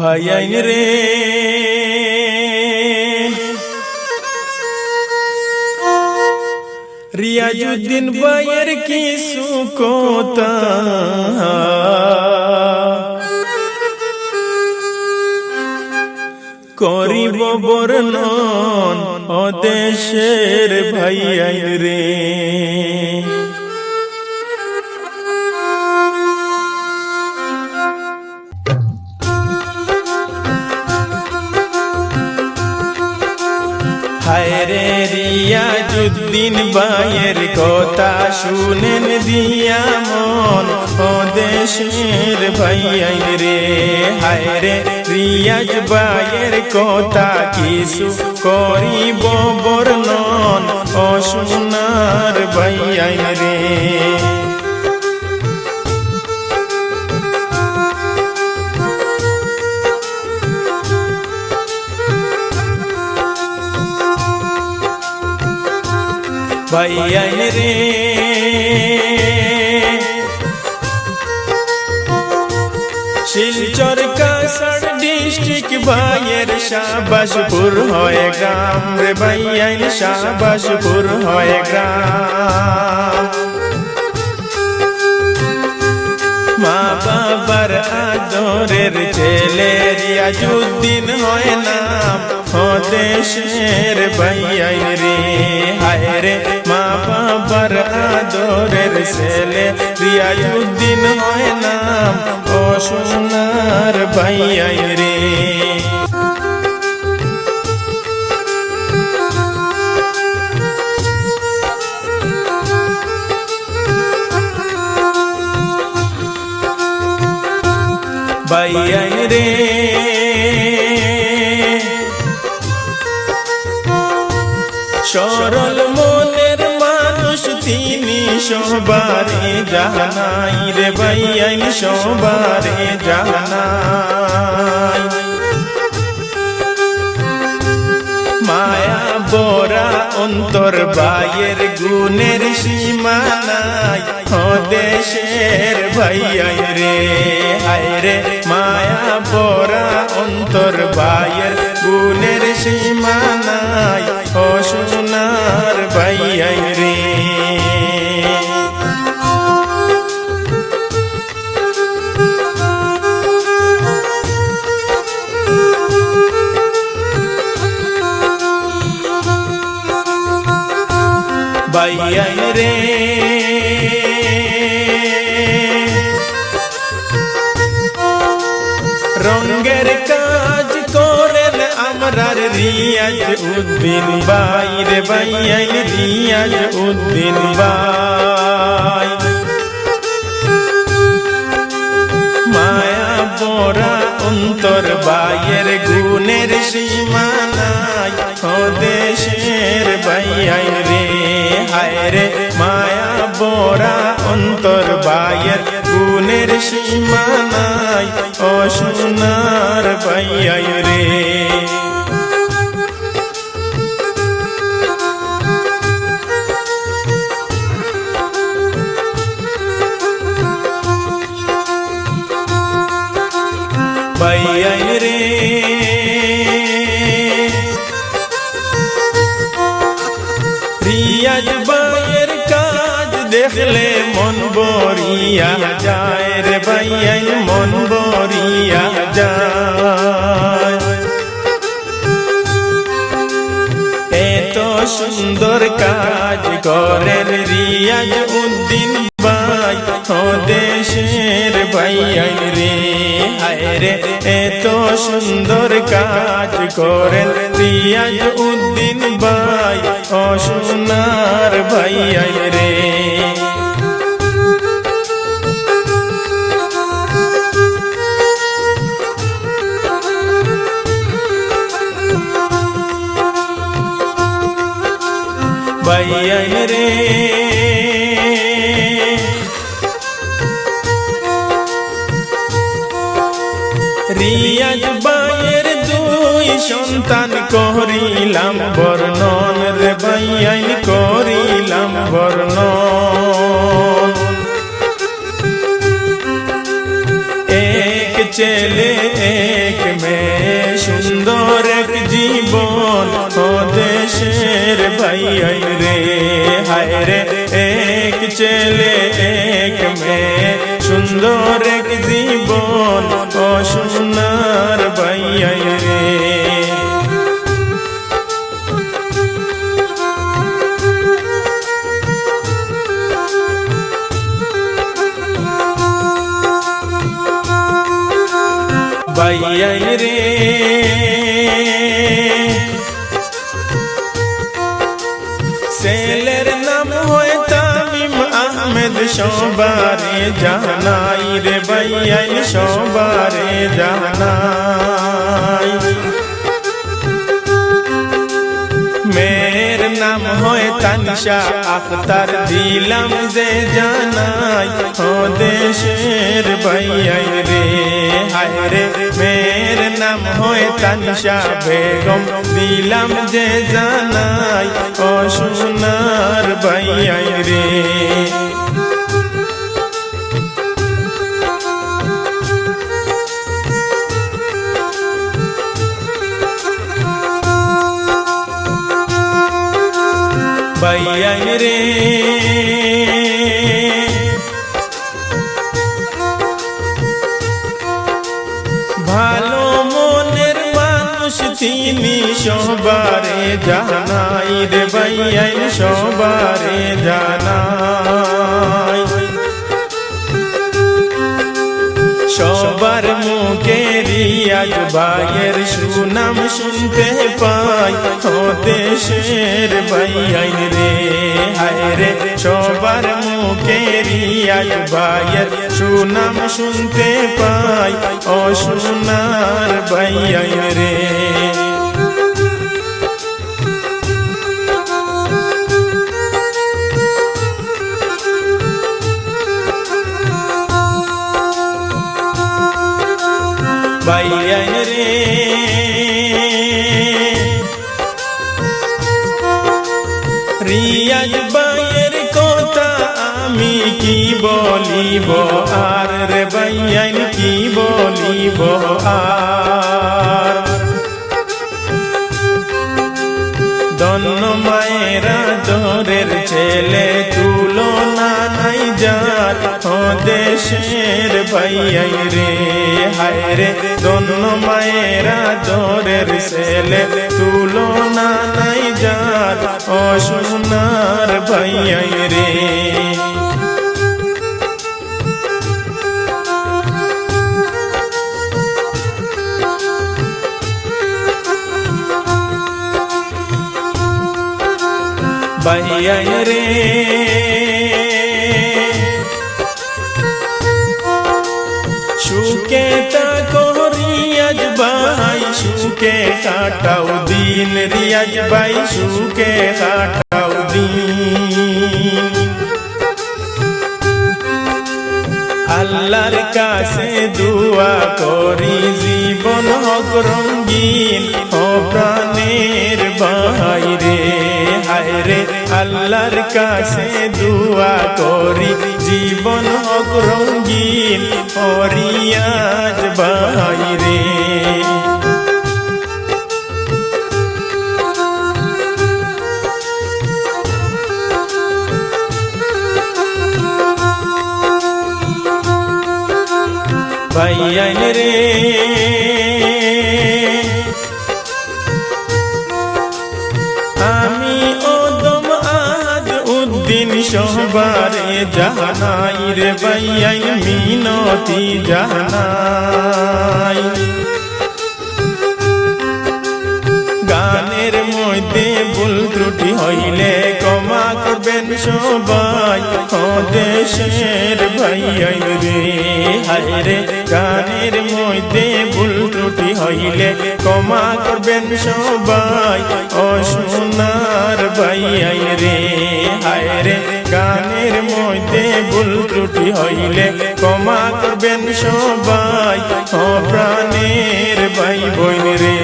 ভাইয়াইন রে রিয়াজউদ্দিন ভাইয়ের কিছু কথা করিব বর্ণন ও দেশের ভাইয়াইন রে। হায়রে রিয়াজউদ্দিন ভাইয়ের কথা শুনেন দিয়া মন ও দেশের ভাইয়াইন রে। হায়রে রিয়াজ ভাইয়ের কথা কিছু করিব বর্ণন ও সোনার ভাইয়াইন রে। ভাইয়াইন রে শিলচর কাছাড় ডিস্ট্রিক্ট ভাইয়ের শাহবাজপুর হয় গ্রাম রে। ভাইয়াইন শাহবাজপুর হয় গ্রাম। মা বাবার আদরের ছেলে রিয়াজউদ্দিন হয় নাম ও দেশের ভাইয়াইন রে। হায়রে মা বাবার আদরের ছেলে রিয়াজউদ্দিন হয় নাম ও সোনার ভাইয়াইন রে। ভাইয়াইন রে সরল মনের মানুষ তিনি সবারে জানাই রে। ভাইয়াইন সবারে জানাই। মায়া বরা অন্তর ভাইয়ের গুণের সীমা নাই ও দেশের ভাইয়াইন রে। হায়রে মায়া বরা অন্তর ভাইয়ের গুণের সীমা নাই ও সোনার ভাইয়াইন রে। ভাইয়াইন রে রঙ্গের কাজ করেন আমরার রিয়াজউদ্দিন ভাই রে। ভাইয়াইন রিয়াজউদ্দিন ভাই মায়া বরা অন্তর ভাইয়ের গুণের সীমা নাই ও দেশের ভাইয়াইন রে। হায়রে মায়া বরা অন্তর ভাইয়ের গুণের সীমা নাই ও সোনার ভাইয়াইন রে। ভাইয়াইন রে রিয়াজ ভাইয়ের কাজ দেখলে মন বরিয়া যায় রে। ভাইয়াইন মন বরিয়া যায়। এত সুন্দর কাজ করেন রিয়াজউদ্দিন ভাই ও দেশের ভাইয়াইন রে। হায়রে এত সুন্দর কাজ করেন রিয়াজউদ্দিন ভাই ও সোনার ভাইয়াইন রে। ভাইয়াইন রে রিয়াজ ভাইয়ের দুই সন্তান করিলাম বর্ণন রে। ভাইয়াইন করিলাম বর্ণন। এক ছেলে এক ভাই রে, হায় রে এক ছেলে এক মেয়ে, সুন্দর এক জীবন ও সোনার ভাই রে। ভাই রে ছেলের নাম হয় তামিম আহমেদ, সবারে জানাই রে ভাই সবারে জানাই। মেয়ের নাম হয় তানিশা আখতার, দিলাম যে জানাই ও দেশের ভাই রে, হায় রে মেয়ের নাম হয় তানিশা বেগম, দিলাম যে জানাই ও সোনার ভাই রে। ভাই রে ভালো মনের মানুষ তিনি, সবারে জানাই রে ভাই সবারে জানাই। সবার মুখে রিয়াজ ভাইয়ের সুনাম শুনতে পাই ও দেশের ভাই রে, হায় রে সবার মুখে রিয়াজ ভাইয়ের সুনাম শুনতে পাই ও সোনার ভাই রে। ভাই রে রিয়াজ ভাইয়ের কথা আমি কি বলিব আর রে ভাই কি বলিব আর। ধন্য মায়েরা দরের ছেলে, তুলনা নাই যার ও দেশের ভাই রে, হায় রে ধন্য মায়েরা দরের ছেলে, তুলনা নাই যার ও সোনার ভাই রে। ভাই রে সুখে থাকো রিয়াজ ভাই, সুখে কাটাও দিন রিয়াজ ভাই, সুখে কাটাও দিন। আল্লাহর কাছে দোয়া করি জীবন হোক রঙিন ও প্রাণের ভাই রে, হায় রে আল্লাহর কাছে দোয়া করি জীবন হোক রঙিন ও রিয়াজ ভাই রে। ভাই রে আমি ওদম আজ উদ্দিন সবারে জানাই রে ভাই মিনতি জানাই। গানের মধ্যে ভুল ত্রুটি হইলে ক্ষমা করবেন সবাই ও দেশের ভাই রে, হায় রে গানের মধ্যে ভুল ত্রুটি হইলে ক্ষমা করবেন সবাই ও সোনার ভাই রে, হায় রে গানের মধ্যে ভুল ত্রুটি হইলে ক্ষমা করবেন সবাই ও প্রাণের ভাই বোন রে।